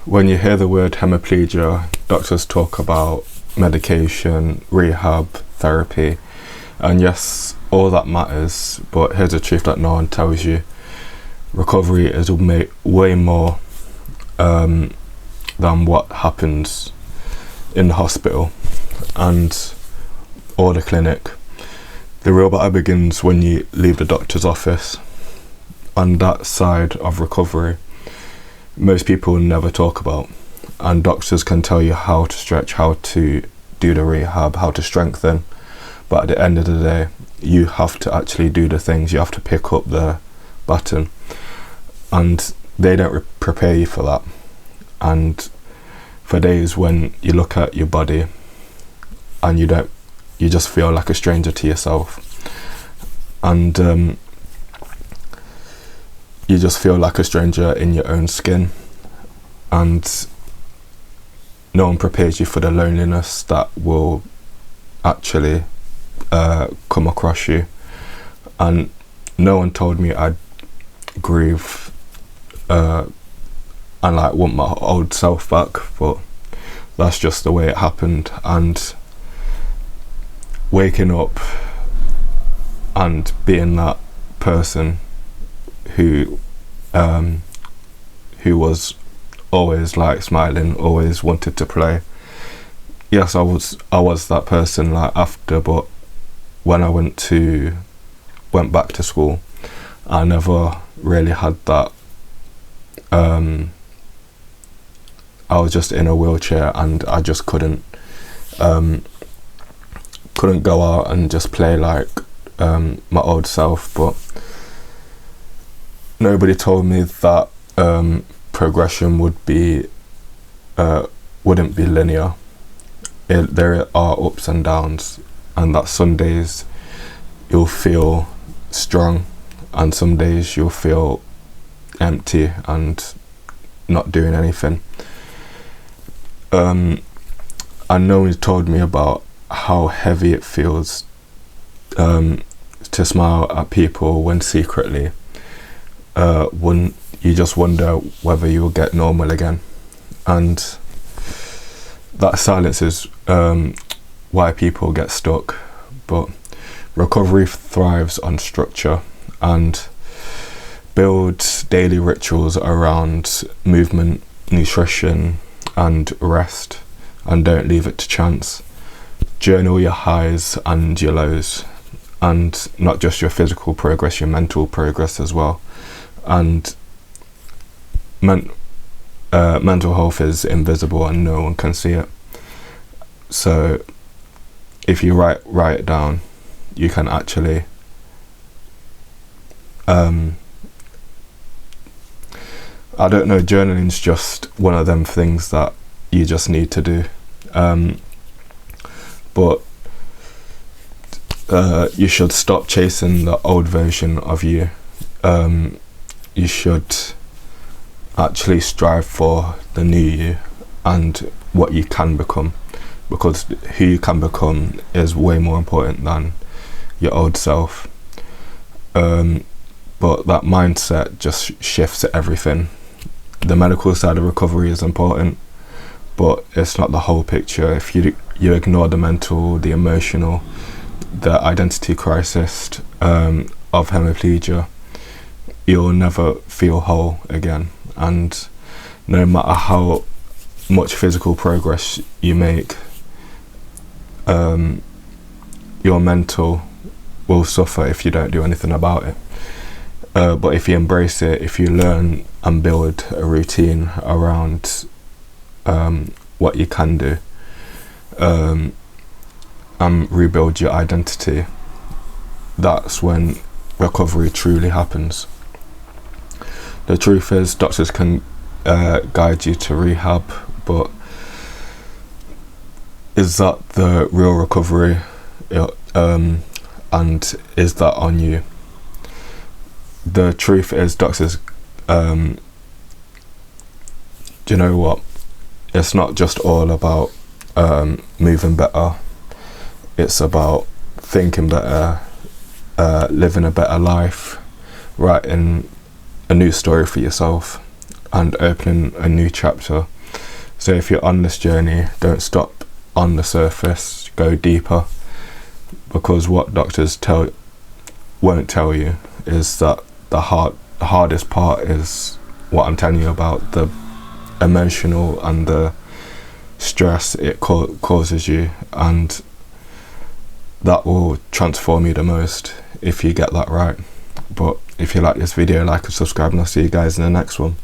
when you hear the word hemiplegia, doctors talk about medication, rehab, therapy, and yes, all that matters, but here's the truth that no one tells you. Recovery is way more than what happens in the hospital and or the clinic. The real battle begins when you leave the doctor's office, and that side of recovery most people never talk about. And doctors can tell you how to stretch, how to do the rehab, how to strengthen, but at the end of the day you have to actually do the things. You have to pick up the baton, and they don't prepare you for that. And for days when you look at your body and you just feel like a stranger to yourself, and you just feel like a stranger in your own skin, and no one prepares you for the loneliness that will actually come across you. And no one told me I'd grieve and like want my old self back, but that's just the way it happened. And waking up and being that person who was always like smiling, always wanted to play. Yes, I was that person like after, but when I went back to school, I never really had that. I was just in a wheelchair and I just couldn't go out and just play like my old self. But nobody told me that progression wouldn't be linear. There are ups and downs, and that some days you'll feel strong and some days you'll feel empty and not doing anything. And no one told me about how heavy it feels to smile at people when secretly when you just wonder whether you'll get normal again. And that silence is why people get stuck. But recovery thrives on structure, and builds daily rituals around movement, nutrition and rest, and don't leave it to chance. Journal your highs and your lows, and not just your physical progress, your mental progress as well. And mental health is invisible and no one can see it. So if you write it down, you can actually I don't know, journaling's just one of them things that you just need to do. But you should stop chasing the old version of you. You should actually strive for the new you and what you can become, because who you can become is way more important than your old self. But that mindset just shifts everything. The medical side of recovery is important, but it's not the whole picture. If you ignore the mental, the emotional, the identity crisis of hemiplegia, you'll never feel whole again. And no matter how much physical progress you make, your mental will suffer if you don't do anything about it. But if you embrace it, if you learn and build a routine around what you can do, and rebuild your identity, that's when recovery truly happens. The truth is, doctors can guide you to rehab, but is that the real recovery? And is that on you? The truth is, doctors, do you know what? It's not just all about moving better. It's about thinking better, living a better life, writing a new story for yourself, and opening a new chapter So if you're on this journey, don't stop on the surface, go deeper, because what doctors won't tell you is that the hardest part is what I'm telling you about, the emotional and the stress it causes you, and that will transform you the most if you get that right. But if you like this video, like and subscribe, and I'll see you guys in the next one.